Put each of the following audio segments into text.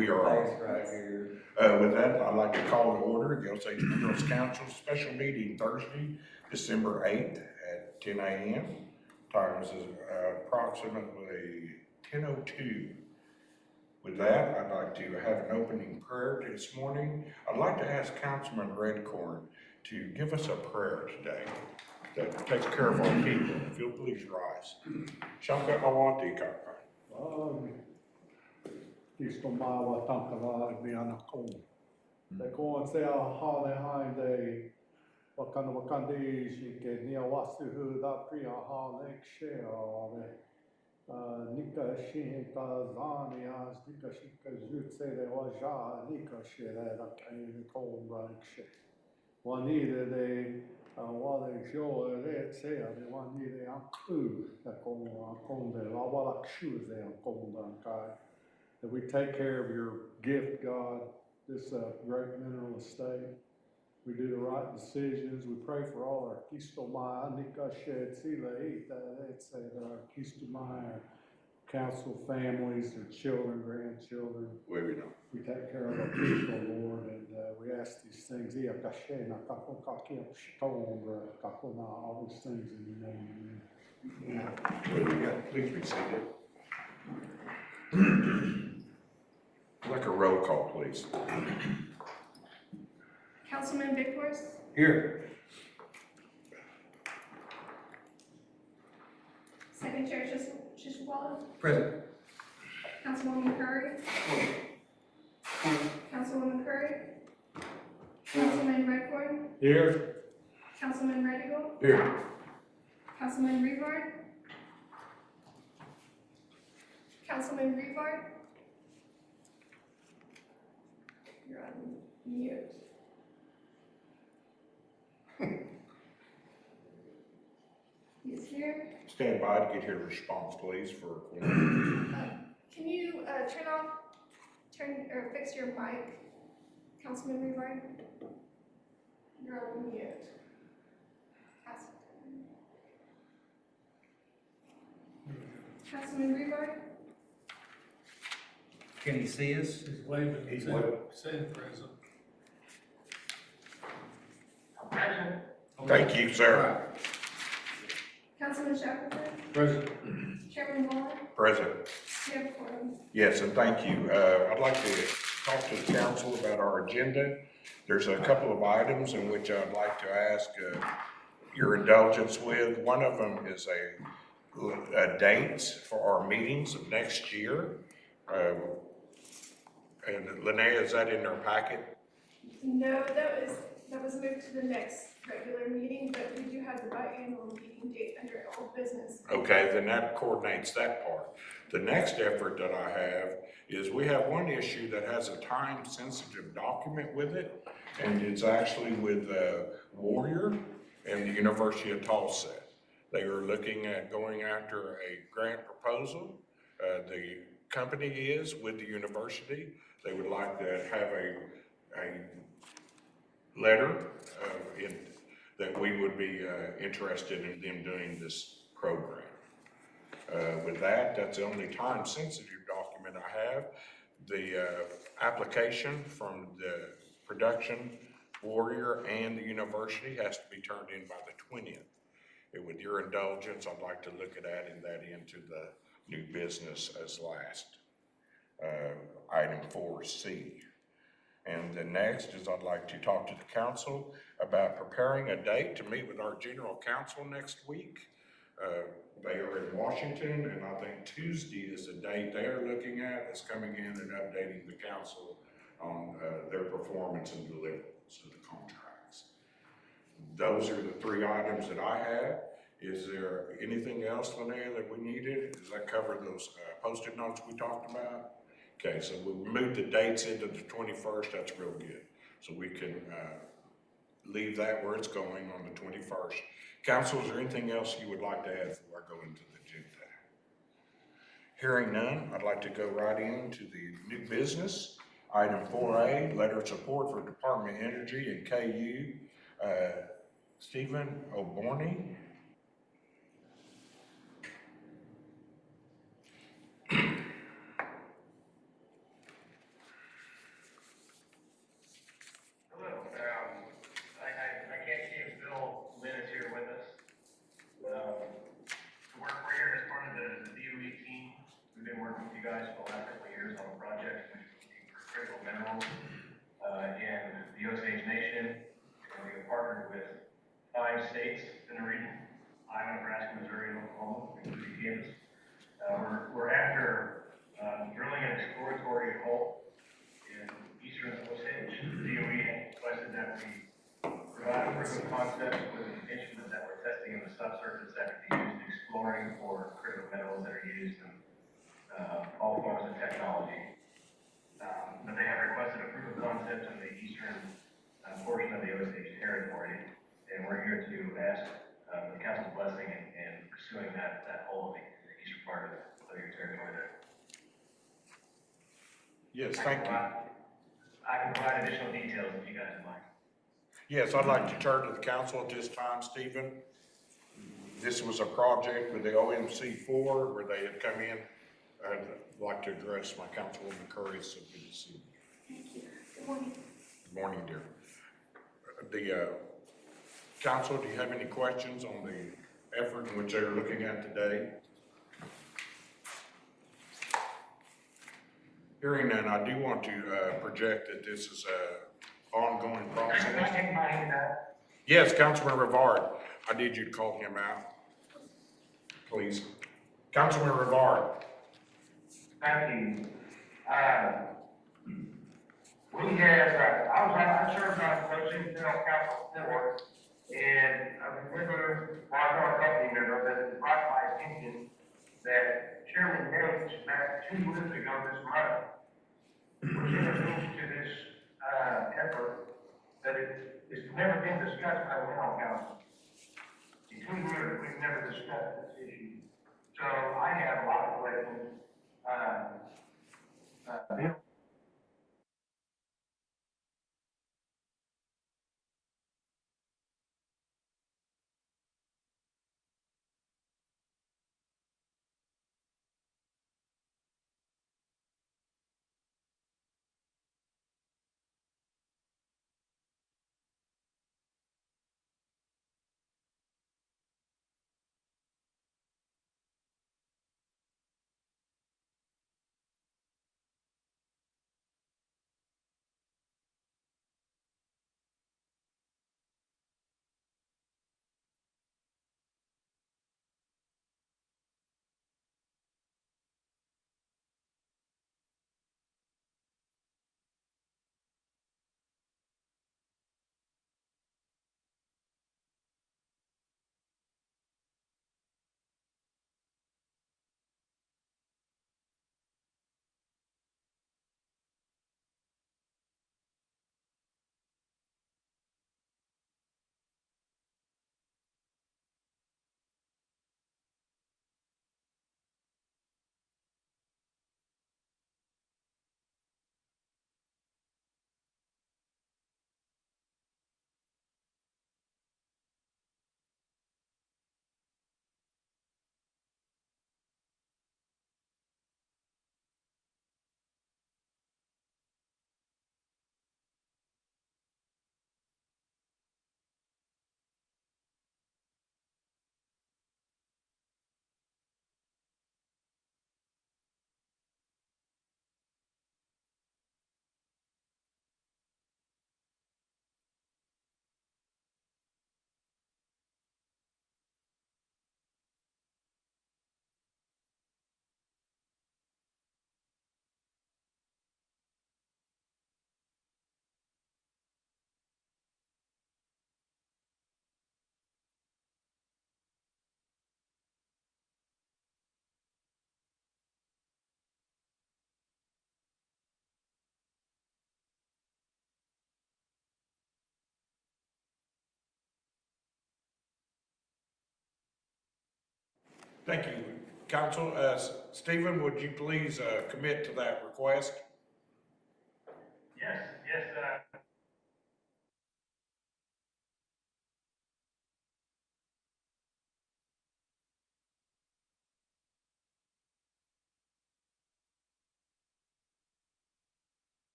We are Thanks on. right here. With that, I'd like to call to order the Osage Minerals Council special meeting Thursday, December 8th at 10 a.m. Time is approximately 10:02. With that, I'd like to have an opening prayer this morning. I'd like to ask Councilman Redcorn to give us a prayer today that takes care of our people. If you'll please rise. Shanka awati kaka. Isto mawa tankara miana ko. Te ko se a hale hainde wakandi shike nia wasu hu da pri a hale she ave. Nika shi ka zani as nika shi ka jutse de waja nika she da kain ko right she. Wanide de wale jo re se a de wanide a ku da ko de la wala kshu de ko da kai. That we take care of your gift, God, this great mineral estate. We do the right decisions. We pray for all our kistomai, nika shed sila ita, let's say that our kistomai, our council families, their children, grandchildren. Where we know. We take care of our people, Lord, and we ask these things. All these things in your name. Amen. Please be seated. Like a roll call, please. Councilman Bighorst, Here. Second Chair Shishwala, Present. Councilwoman Curry, Councilwoman Curry, Councilman Redcorn, Here. Councilman Redigal, Here. Councilman Revard, Councilman Revard. You're on mute. He's here. Stand by to get your response, please, for. Can you turn or fix your mic, Councilman Revard? You're on mute. Councilman Revard? Can he see us? He's waving. He's waving. Saying present. Thank you, sir. Councilman Shackleton? Present. Chairman Waller? Present. You have a quorum. Yes, and thank you. I'd like to talk to the council about our agenda. There's a couple of items in which I'd like to ask your indulgence with. One of them is a dates for our meetings of next year. And Linnea, is that in our packet? No, that was moved to the next regular meeting, but we do have the biannual meeting date under old business. Okay, then that coordinates that part. The next effort that I have is we have one issue that has a time-sensitive document with it, and it's actually with Warrior and the University of Tulsa. They are looking at going after a grant proposal. The company is with the university. They would like to have a letter that we would be interested in them doing this program. With that, that's the only time-sensitive document I have. The application from the production Warrior and the university has to be turned in by the 20th. With your indulgence, I'd like to look at adding that into the new business as last. Item 4C. And the next is I'd like to talk to the council about preparing a date to meet with our general counsel next week. They are in Washington, and I think Tuesday is the date they are looking at, is coming in and updating the council on their performance and deliverables of the contracts. Those are the three items that I have. Is there anything else, Linnea, that we needed? Does that cover those post-it notes we talked about? Okay, so we moved the dates into the 21st. That's real good. So we can leave that where it's going on the 21st. Council, is there anything else you would like to add before I go into the agenda? Hearing none, I'd like to go right into the new business. Item 4A, letter of support for Department of Energy and KU. Stephen O'Borney. minerals in the Osage Nation. And we have partnered with 5 states in the region: Iowa, Nebraska, Missouri, and Oklahoma, including Kansas. We're after drilling an exploratory hole in eastern Osage. The DOE requested that we provide a proof of concept with an instrument that we're testing in the subsurface that can be used exploring for critical minerals that are used in all forms of technology. But they have requested a proof of concept in the eastern portion of the Osage territory, and we're here to ask the council's blessing in pursuing that hole in the eastern part of your territory there. Yes, thank you. I can provide additional details if you guys would like. Yes, I'd like to turn to the council at this time, Stephen. This was a project with the OMC4 where they had come in. I'd like to address my councilwoman Curry, so good to see you. Thank you. Good morning. Good morning, dear. The council, do you have any questions on the effort in which they're looking at today? Hearing none, I do want to project that this is a ongoing process. Yes, Councilman Rivard, I need you to call him out, please. Councilman Rivard. Thank you. We have, I served on the Osage General Council before, and I remember, well, I know a company member that it brought my attention that Chairman Yates, back 2 years ago this month, was introduced to this, effort, that it's never been discussed by the General Council. In 2 years, we've never discussed this issue. So I have a lot of questions. Bill, Thank you, Council. Stephen, would you please commit to that request? Yes,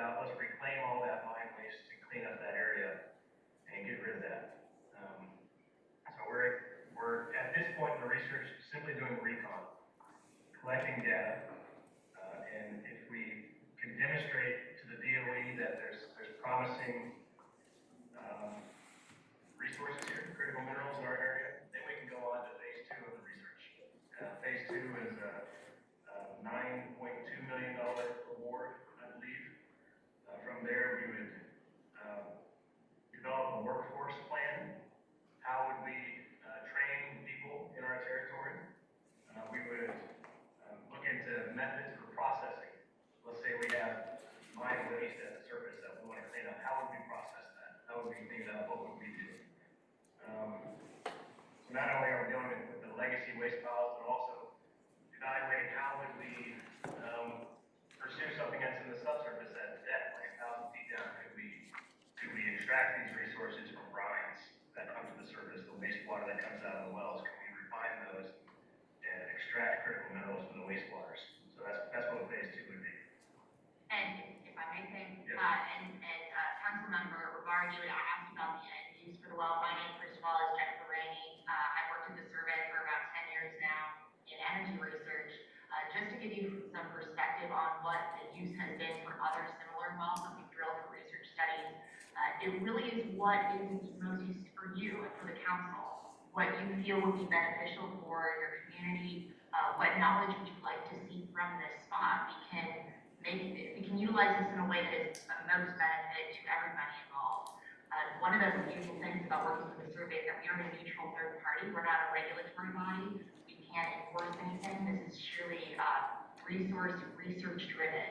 about, let's reclaim all that mine waste and clean up that area and get rid of that. So we're at this point in the research simply doing recon, collecting data, and if we can demonstrate to the DOE that there's promising resources here, critical minerals in our area, then we can go on to phase 2 of the research. Phase 2 is a $9.2 million award, I believe. From there, we would develop a workforce plan. How would we train people in our territory? We would look into methods for processing. Let's say we have mine waste at the surface that we want to clean up. How would we process that? How would we clean it up? What would we do? So not only are we dealing with the legacy waste piles, but also evaluating how would we pursue something that's in the subsurface at depth, like 1,000 feet down. Could we extract these resources from brines that come to the surface, the wastewater that comes out of the wells? Can we refine those and extract critical minerals from the wastewaters? So that's what phase 2 would be. And if I may say, Yes. Council Member Rivard, you had asked about the end use for the well. My name, first of all, is Jennifer Rainey. I've worked at the survey for about 10 years now in energy research. Just to give you some perspective on what the use has been for other similar wells that we've drilled for research studies, it really is what is most used for you and for the council, what you feel would be beneficial for your community, what knowledge would you like to see from this spot. We can utilize this in a way that is of most benefit to everybody involved. One of the beautiful things about working with the survey is that we are a neutral third party. We're not a regulatory body. We can't enforce anything. This is surely research driven.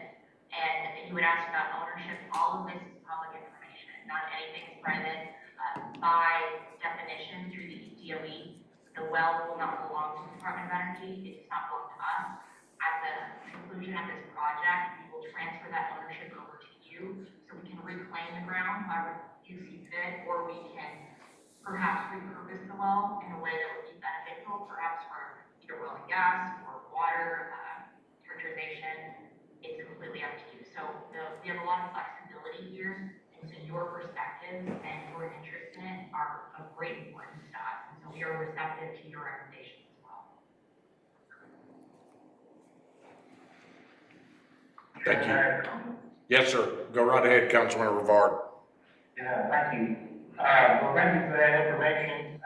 And you would ask about ownership. All of this is public information. Not anything is private. By definition, through the DOE, the well will not belong to the Department of Energy. It does not belong to us. At the conclusion of this project, we will transfer that ownership over to you so we can reclaim the ground however you see fit, or we can perhaps repurpose the well in a way that would be beneficial, perhaps for either oil and gas or water, characterization. It's completely up to you. So we have a lot of flexibility here, and so your perspectives and your interest in it are of great importance to us, and so we are receptive to your recommendations as well. Thank you. Yes, sir. Go right ahead, Councilman Rivard. Yeah, thank you. Well, thank you for that information.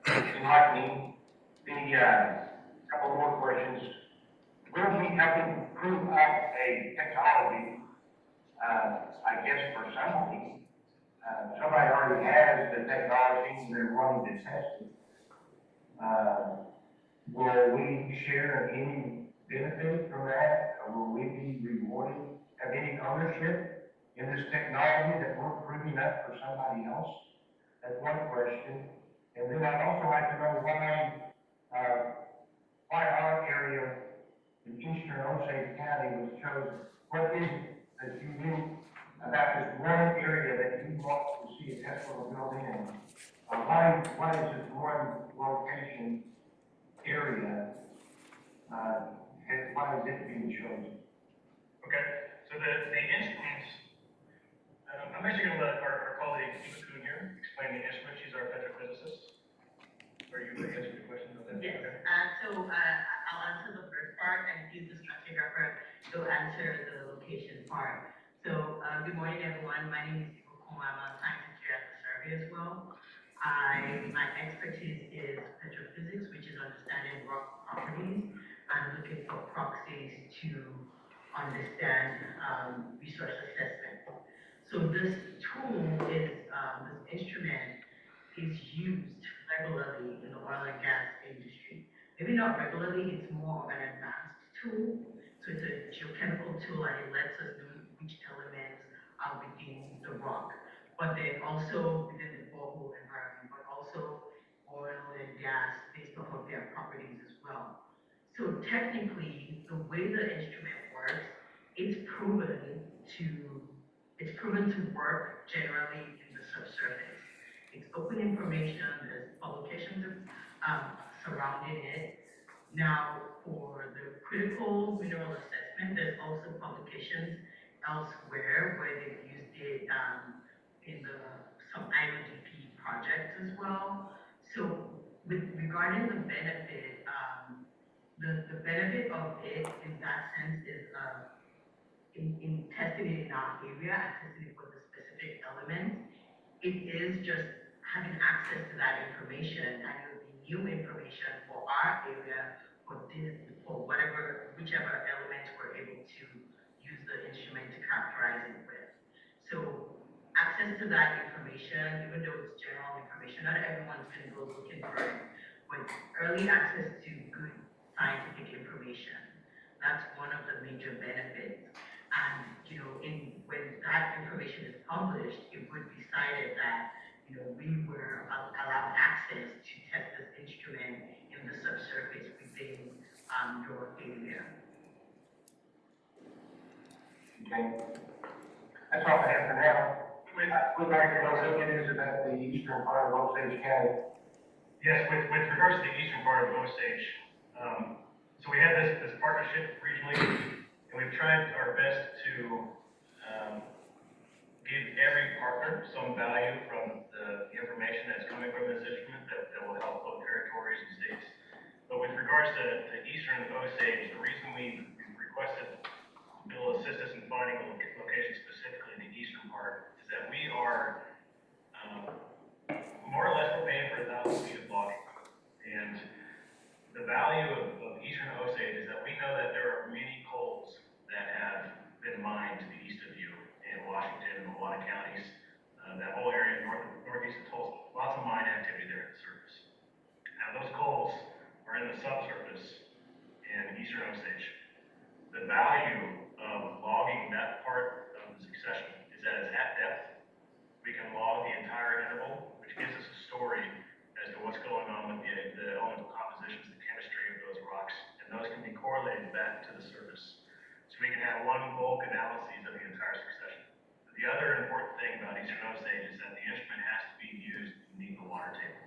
It's enlightening. Couple more questions. Will we helping prove up a technology, I guess for somebody? Somebody already has the technology and they're wanting to test it. Will we share any benefit from that? Or will we be rewarded? Have any ownership in this technology that we're proving up for somebody else? That's one question. And then I'd also like to know why our area in eastern Osage County was chosen. What is it that you knew about this one area that you want to see a Tesla built in? Why is this one location area, and why is it being chosen? Okay, so the instruments, I'm actually going to let our colleague Eva Kuhn here explain the instrument. She's our petrophysicist. Are you going to answer the question about that? Yes, Okay. I'll answer the first part and give the stratigrapher to answer the location part. So, good morning everyone, my name is Eva Kuhn. I'm a scientist here at the survey as well. My expertise is petrophysics, which is understanding rock properties and looking for proxies to understand resource assessment. So this tool is, this instrument is used regularly in the oil and gas industry. Maybe not regularly, it's more of an advanced tool. So it's a geochemical tool and it lets us know which elements are within the rock. But then also within the borehole environment, but also oil and gas based off of their properties as well. So technically, the way the instrument works, it's proven to work generally in the subsurface. It's open information, there's publications surrounding it. Now, for the critical mineral assessment, there's also publications elsewhere where they've used it, in some IODP projects as well. So regarding the benefit, the benefit of it in that sense is, in testing it in our area and testing it for the specific elements, it is just having access to that information, and it will be new information for our area for this, for whichever elements we're able to use the instrument to characterize it with. So access to that information, even though it's general information, not everyone's going to go looking for it, but early access to good scientific information, that's one of the major benefits. And, when that information is published, it would be cited that, we were allowed access to test this instrument in the subsurface within, your area. Okay. That's all I have for now. We'd like to know what it is about the eastern part of Osage County. Yes, with regards to the eastern part of Osage, so we have this partnership regionally, and we've tried our best to give every partner some value from the information that's coming from this instrument that will help both territories and states. But with regards to eastern Osage, the reason we requested Bill assist us in finding a location specifically in the eastern part is that we are more or less we're paying for 1,000 feet of logging. And the value of eastern Osage is that we know that there are many coals that have been mined to the east of you in Washington and a lot of counties. That whole area northeast of Tulsa, lots of mine activity there at the surface. Now those coals are in the subsurface in eastern Osage. The value of logging that part of the succession is that it's at depth. We can log the entire interval, which gives us a story as to what's going on with the element compositions, the chemistry of those rocks, and those can be correlated back to the surface. So we can have one bulk analysis of the entire succession. The other important thing about eastern Osage is that the instrument has to be used beneath the water table.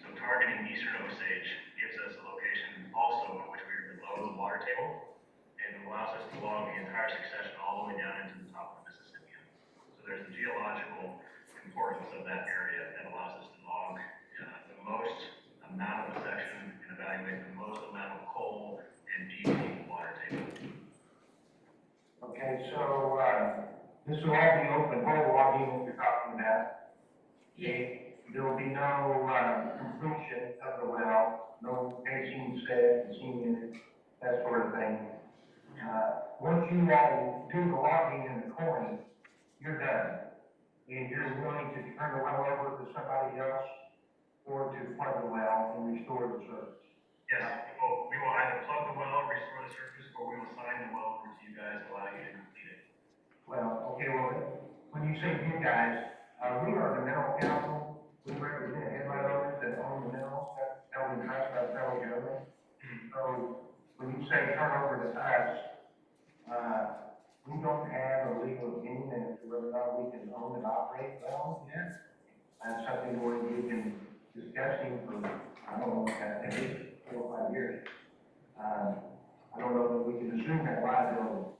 So targeting eastern Osage gives us a location also in which we are below the water table, and allows us to log the entire succession all the way down into the top of the Mississippi. So there's the geological importance of that area that allows us to log the most amount of the section and evaluate the most amount of coal and deep beneath the water table. Okay, so, this will all be open hole logging that you're talking about. Okay, there will be no, completion of the well, no pacing set, seeing that sort of thing. Once you all do the logging and the coin, you're done. And you're willing to turn the well over to somebody else or to plug the well and restore the service. Yes, we will either plug the well, restore the surface, or we will sign the well over to you guys, allow you to complete it. Well, okay, well, when you say you guys, we are the mineral council. We represent headline owners that own the minerals, that's held in trust by the federal government. So when you say turn over to us, we don't have a legal opinion as to whether or not we can own and operate wells yet. That's something where we've been discussing for, I don't know, at least 4 or 5 years. I don't know that we can assume that liability.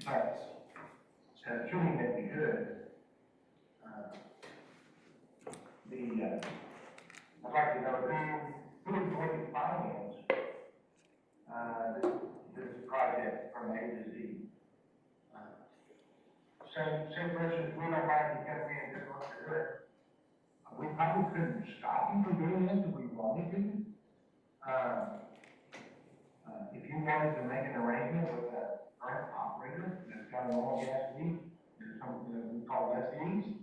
But assuming that we could, I'd like to know who is going to finance this project from A to Z. Same person, we don't mind to come in and just want to do it. We probably couldn't stop you from doing this if we wanted to. If you wanted to make an arrangement with a current operator that's got an oil and gas lease, there's something that we call lessees,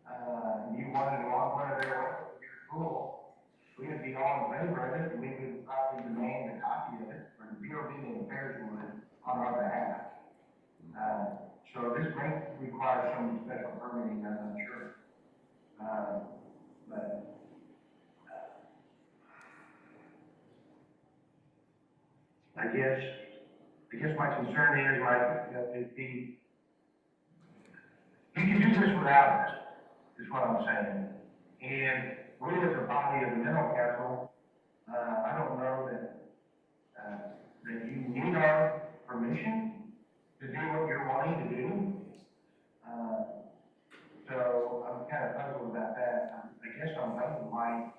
and you wanted to log one of their wells, you're cool, we would be all in favor of it, and we would probably demand a copy of it, or the Bureau of Indian Affairs would, on our behalf. So this may require some special permitting, I'm not sure. But I guess my concern is you can do this without us, is what I'm saying. And we as a body of the mineral council, I don't know that you need our permission to do what you're wanting to do. So I'm kind of puzzled about that. I guess I'm puzzled why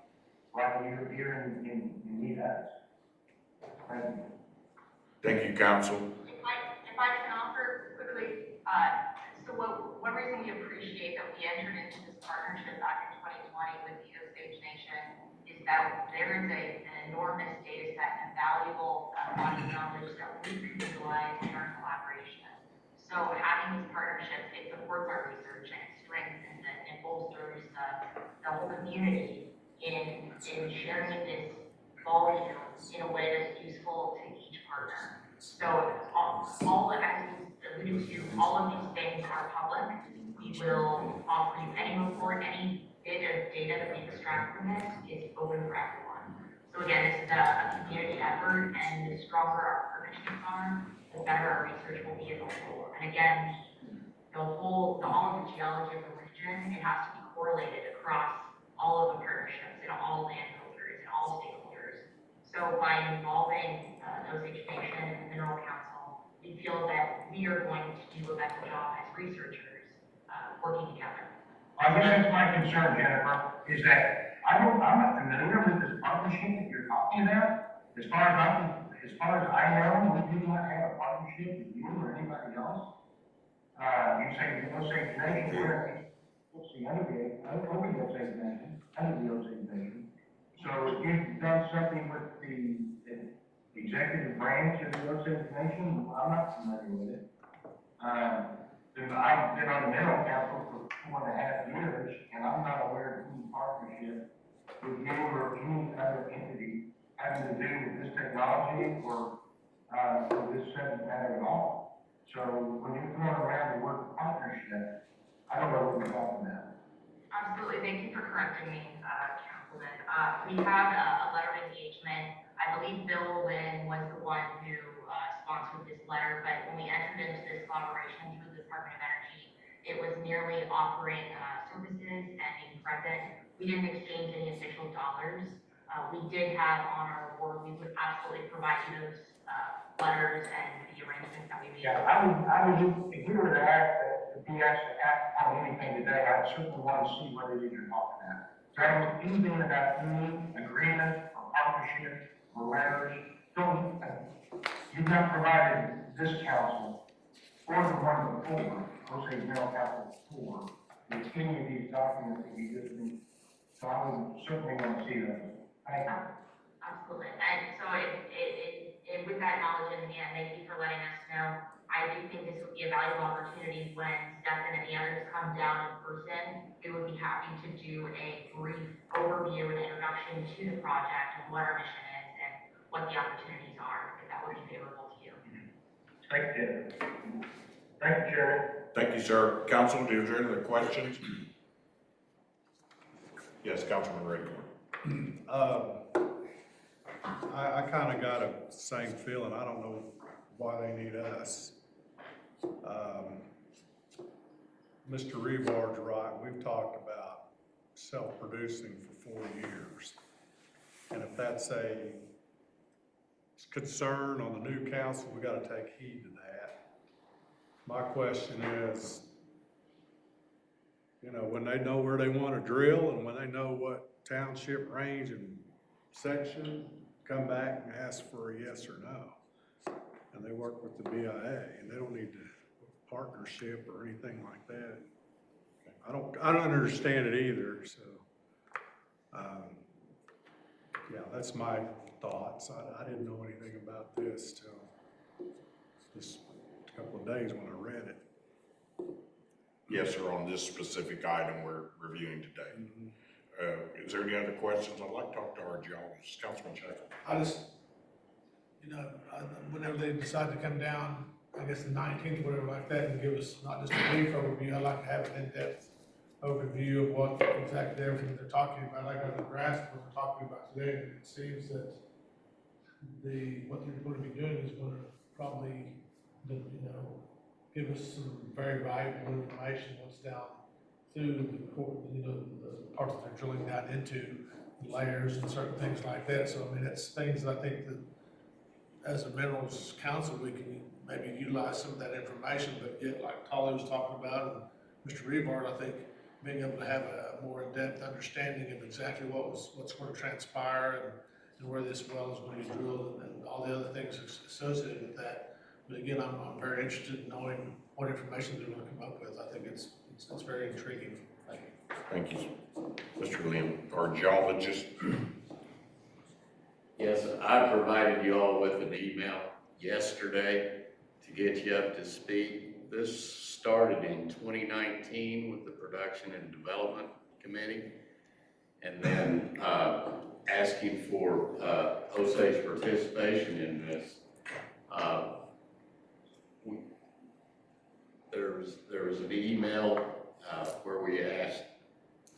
you're here and need us. Thank you. Thank you, council. If I can offer quickly, so one reason we appreciate that we entered into this partnership back in 2020 with the Osage Nation is that there is an enormous data set and valuable body of knowledge that we can utilize in our collaboration. So having these partnerships, it supports our research and it strengthens it and bolsters the whole community in sharing this volume in a way that's useful to each partner. So all as we alluded to, all of these things are public. We will offer you any report, any bit of data that we extract from this is open for everyone. So again, this is a community effort, and the stronger our partnerships are, the better our research will be as a whole. And again, all of the geology of the region, it has to be correlated across all of the partnerships and all landholders and all stakeholders. So by involving Osage Nation and the Mineral Council, we feel that we are going to do a better job as researchers working together. I guess that's my concern, Jennifer, is that I'm not familiar with this partnership that you're talking about. As far as I know, we do not have a partnership with you or anybody else. You say the Osage Nation, what's the other game? I don't know the Osage Nation, under the Osage Nation. So if you've done something with the executive branch of the Osage Nation, I'm not familiar with it. I've been on the Mineral Council for 4.5 years, and I'm not aware of any partnership with you or any other entity having to do with this technology or this subject matter at all. So when you're throwing around the word partnership, I don't know what you're talking about. Absolutely, thank you for correcting me, Councilman. We have a letter of engagement. I believe Bill Lynn was the one who sponsored this letter, but when we entered into this collaboration through the Department of Energy, it was merely offering services and being present. We didn't exchange any official dollars. We did have on our board, we would absolutely provide you those letters and the arrangements that we made. Yeah, I would, if we were to be asked to act on anything today, I'd certainly want to see what it is you're talking about. So anything about any agreement or partnership or letters, you've not provided this council or the one before, Osage Mineral Council before, with any of these documents that you just need. So I would certainly want to see those. Thank you. Absolutely, and so with that knowledge in hand, thank you for letting us know. I do think this would be a valuable opportunity when Stefan and the others come down in person. We would be happy to do a brief overview and introduction to the project and what our mission is and what the opportunities are, if that would be favorable to you. Thank you. Thank you, Chairman. Thank you, sir. Council, is there any other questions? Yes, Councilman Redcorn. I kind of got a same feeling. I don't know why they need us. Mr. Revard's right. We've talked about self-producing for 4 years. And if that's a concern on the new council, we got to take heed to that. My question is, you know, when they know where they want to drill and when they know what township range and section, come back and ask for a yes or no. And they work with the BIA, and they don't need to partnership or anything like that. I don't understand it either, so. Yeah, that's my thoughts. I didn't know anything about this till this couple of days when I read it. Yes, sir, on this specific item we're reviewing today. Is there any other questions? I'd like to talk to our geologist, Councilman Shackle. I just, you know, whenever they decide to come down, I guess the 19th, whatever like that, and give us not just a brief overview, I'd like to have an in-depth overview of what exactly everything they're talking about, like on the grass, what they're talking about today, and it seems that what they're going to be doing is going to probably, you know, give us some very valuable information once down through the, you know, the parts that they're drilling down into, the layers and certain things like that. So I mean, it's things that I think that as a minerals council we can maybe utilize some of that information, but yet, like Holly was talking about, and Mr. Revard, I think being able to have a more in-depth understanding of exactly what's going to transpire and where this well is going to be drilled and all the other things associated with that. But again, I'm very interested in knowing what information they're going to come up with. I think it's very intriguing. Thank you, Mr. Lim, our geologist. Yes, I provided you all with an email yesterday to get you up to speed. This started in 2019 with the Production and Development Committee, and then asking for Osage participation in this. There was an email where we asked,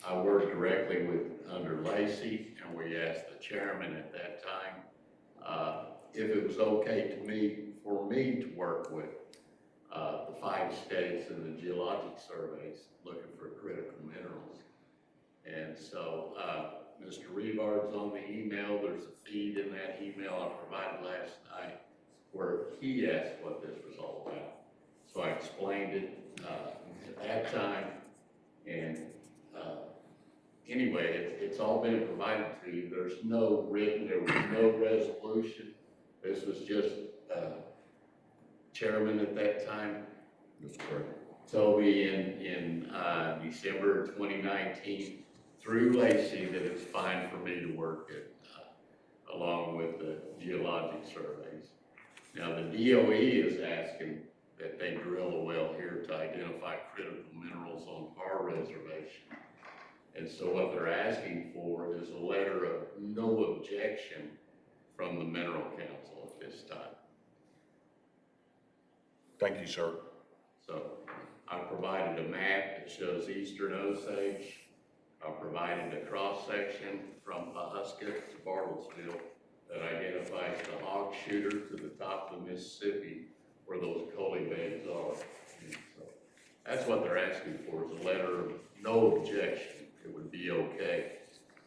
I worked directly under Lacey, and we asked the chairman at that time if it was okay for me to work with the 5 states and the geologic surveys looking for critical minerals. And so Mr. Revard's on the email. There's a feed in that email I provided last night where he asked what this was all about. So I explained it at that time, and anyway, it's all been provided to you. There was no resolution. This was just chairman at that time. That's correct. Told me in December of 2019 through Lacey that it's fine for me to work it along with the geologic surveys. Now the DOE is asking that they drill a well here to identify critical minerals on our reservation. And so what they're asking for is a letter of no objection from the Mineral Council at this time. Thank you, sir. So I provided a map that shows eastern Osage. I provided a cross-section from Pawhuska to Bartlesville that identifies the hog shooter to the top of the Mississippi where those coaly beds are. And so that's what they're asking for, is a letter of no objection. It would be okay.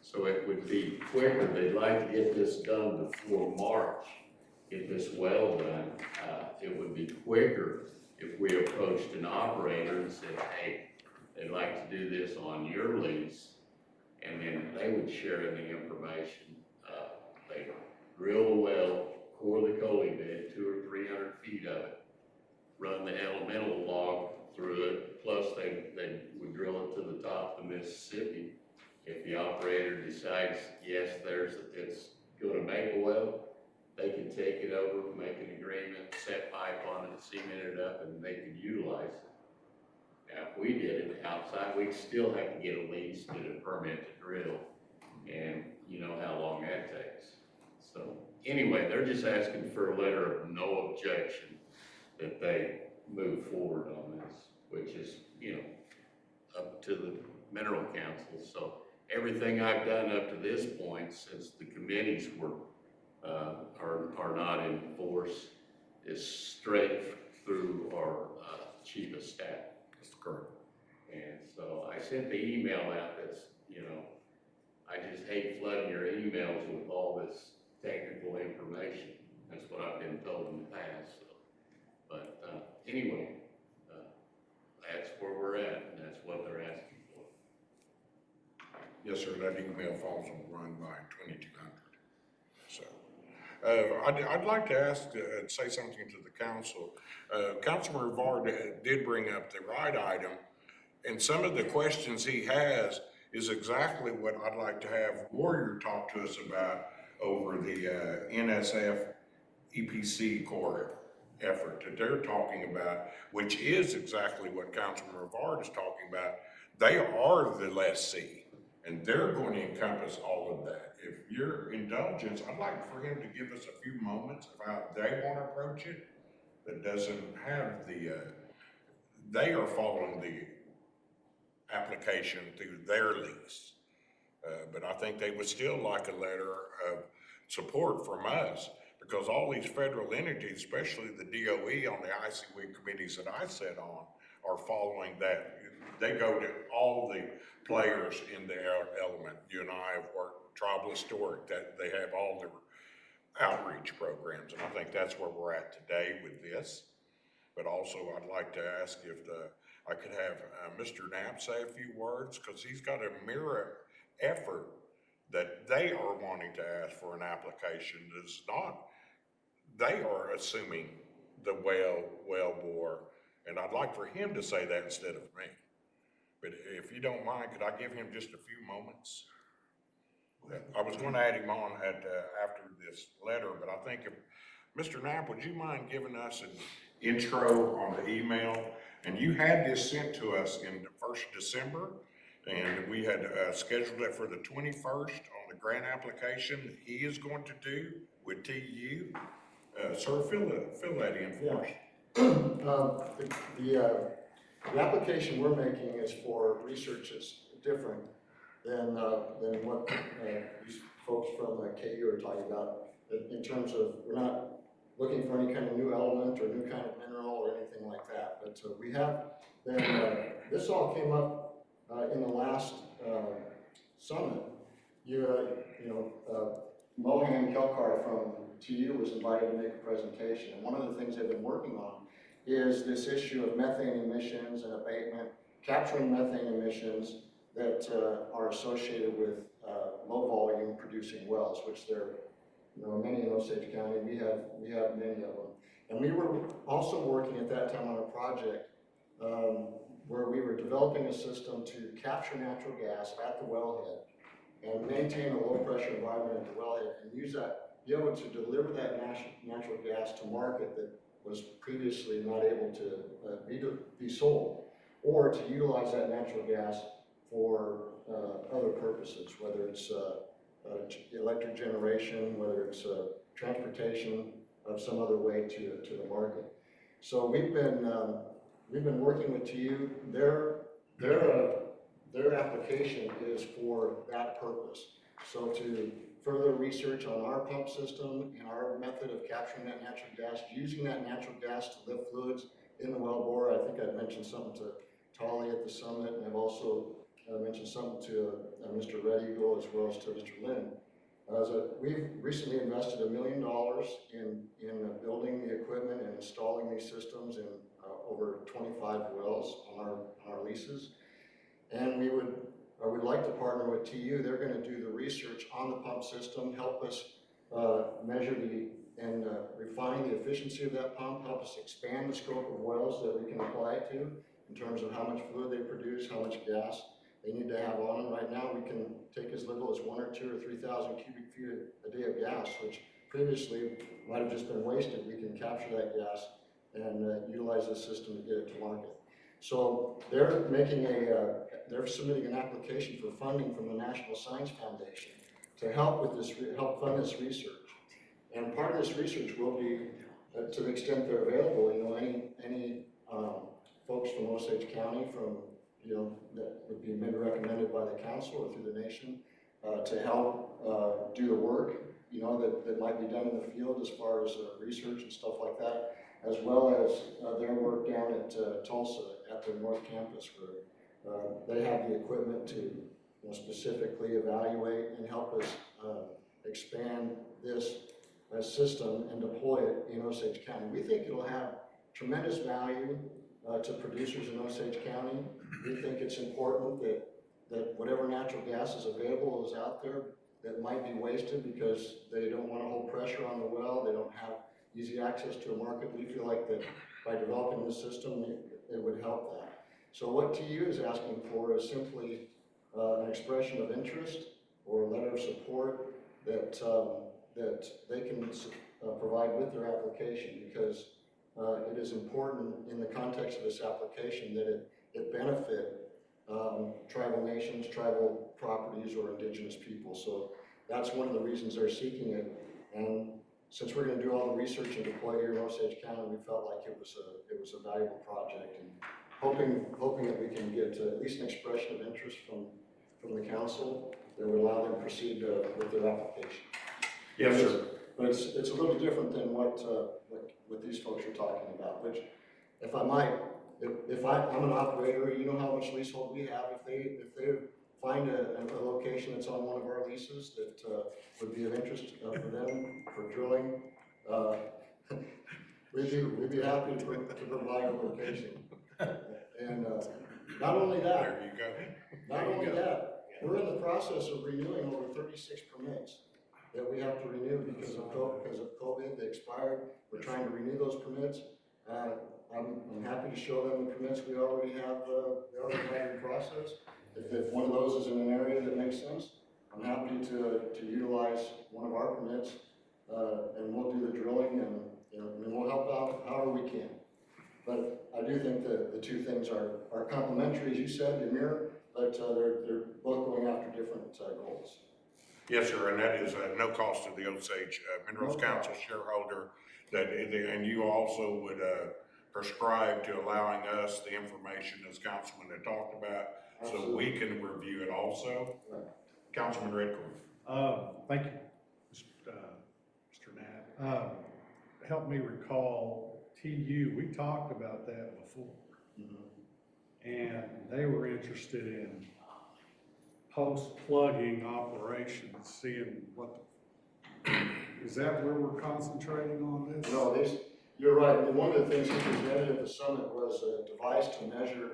So it would be quicker. They'd like to get this done before March, get this well done. It would be quicker if we approached an operator and said, hey, they'd like to do this on your lease, and then they would share in the information. They drill a well, core the coaly bed, 200 or 300 feet of it, run the elemental log through it, plus they would drill it to the top of the Mississippi. If the operator decides, yes, it's going to make a well, they can take it over, make an agreement, set pipe on it, cement it up, and they could utilize it. Now, if we did it outside, we'd still have to get a lease, get a permit to drill, and you know how long that takes. So anyway, they're just asking for a letter of no objection that they move forward on this, which is, you know, up to the Mineral Council. So everything I've done up to this point, since the committees were are not in force, is straight through our chief of staff. That's correct. And so I sent the email out that's, you know, I just hate flooding your emails with all this technical information. That's what I've been told in the past. So. But anyway, that's where we're at, and that's what they're asking for. Yes, sir, that email falls on the run by 2200. So, I'd like to ask, say something to the council. Councilman Rivard did bring up the right item, and some of the questions he has is exactly what I'd like to have Warrior talk to us about over the NSF EPC core effort that they're talking about, which is exactly what Councilman Rivard is talking about. They are the lessee, and they're going to encompass all of that. If your indulgence, I'd like for him to give us a few moments of how they want to approach it. That doesn't have the, they are following the application through their lease. But I think they would still like a letter of support from us, because all these federal entities, especially the DOE on the ICW committees that I sit on, are following that. They go to all the players in the element. You and I have worked tribal historic, that they have all their outreach programs, and I think that's where we're at today with this. But also, I'd like to ask if I could have Mr. Knapp say a few words, because he's got a mirror effort that they are wanting to ask for an application. It's not, they are assuming the well bore, and I'd like for him to say that instead of me. But if you don't mind, could I give him just a few moments? I was going to add him on after this letter, but I think if, Mr. Knapp, would you mind giving us an intro on the email? And you had this sent to us in the 1st of December, and we had scheduled it for the 21st on the grant application he is going to do with TU. Sir, fill that in for us. The application we're making is for research that's different than what these folks from KU are talking about. In terms of, we're not looking for any kind of new element or new kind of mineral or anything like that. But we have been, this all came up in the last summit. Mohan Kelkar from TU was invited to make a presentation. And one of the things they've been working on is this issue of methane emissions and abatement, capturing methane emissions that are associated with low volume producing wells, which there are many in Osage County. We have many of them. And we were also working at that time on a project where we were developing a system to capture natural gas at the wellhead and maintain a low pressure environment at the wellhead and use that, be able to deliver that natural gas to market that was previously not able to be sold, or to utilize that natural gas for other purposes, whether it's electric generation, whether it's transportation of some other way to the market. So we've been working with TU. Their application is for that purpose. So to further research on our pump system and our method of capturing that natural gas, using that natural gas to lift fluids in the wellbore. I think I mentioned something to Tolly at the summit, and I've also mentioned something to Mr. Red Eagle as well as to Mr. Lynn. We've recently invested $1 million in building the equipment and installing these systems in over 25 wells on our leases. And we would like to partner with TU. They're going to do the research on the pump system, help us measure and refine the efficiency of that pump, help us expand the scope of wells that we can apply it to in terms of how much fluid they produce, how much gas they need to have on them. Right now, we can take as little as 1 or 2 or 3,000 cubic feet a day of gas, which previously might have just been wasted. We can capture that gas and utilize this system to get it to market. So they're submitting an application for funding from the National Science Foundation to help fund this research. And part of this research will be, to the extent they're available, any folks from Osage County that would be maybe recommended by the council or through the nation to help do the work, that might be done in the field as far as research and stuff like that, as well as their work down at Tulsa at the North Campus, where they have the equipment to specifically evaluate and help us expand this system and deploy it in Osage County. We think it'll have tremendous value to producers in Osage County. We think it's important that whatever natural gas is available is out there that might be wasted because they don't want to hold pressure on the well, they don't have easy access to a market. We feel like that by developing this system, it would help that. So what TU is asking for is simply an expression of interest or a letter of support that they can provide with their application, because it is important in the context of this application that it benefit tribal nations, tribal properties, or indigenous people. So that's one of the reasons they're seeking it. And since we're going to do all the research and deploy here in Osage County, we felt like it was a valuable project, and hoping that we can get at least an expression of interest from the council that would allow them to proceed with their application. Yes, sir. But it's a little different than what these folks are talking about. Which, if I might, I'm an operator, you know how much leasehold we have. If they find a location that's on one of our leases that would be of interest for them for drilling, We'd be happy to provide a location. And, not only that, There you go. not There you only go. that, we're in the process of renewing over 36 permits that we have to renew because of COVID, they expired. We're trying to renew those permits. I'm happy to show them the permits we already have in process. If one of those is in an area that makes sense, I'm happy to utilize one of our permits, and we'll do the drilling and, and we'll help out however we can. But I do think that the two things are complementary, as you said, they mirror, but they're both going after different goals. Yes, sir, and that is no cost to the Osage Minerals No Council shareholder. And you also would prescribe to allowing us the information as Councilman had talked about, so we can review it also. Right. Councilman Redcorn. Thank you, Mr. Knapp. Help me recall, TU, we talked about that before. And they were interested in post-plugging operations, seeing what, is that where we're concentrating on this? No, you're right. And one of the things he presented at the summit was a device to measure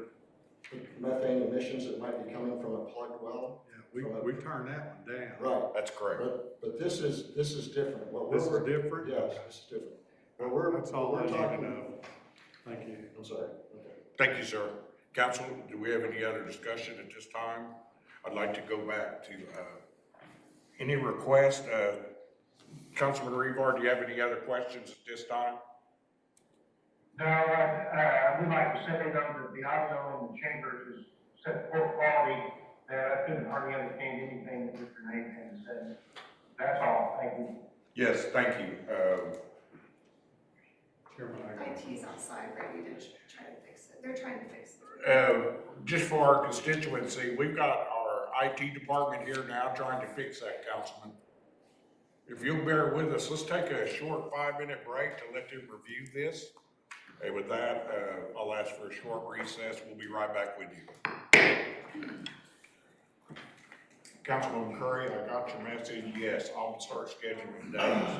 methane emissions that might be coming from a plugged well. Yeah, we turned that one down. Right. That's correct. But this is different. This is different? Yes, this is different. That's all I need to know. Thank you. I'm sorry. Okay. Thank you, sir. Council, do we have any other discussion at this time? I'd like to go back to any request. Councilman Rebar, do you have any other questions at this time? No, I would like to say that the audio in the chambers is such poor quality that I couldn't hardly understand anything that Mr. Nathan said. That's all, thank you. Yes, thank you. Chairman, IT's outside ready to try to fix it. They're trying to fix it. Just for our constituency, we've got our IT department here now trying to fix that, Councilman. If you'll bear with us, let's take a short 5-minute break to let them review this. And with that, I'll ask for a short recess. We'll be right back with you. Councilman Curry, I got your message. Yes, I'll start scheduling days.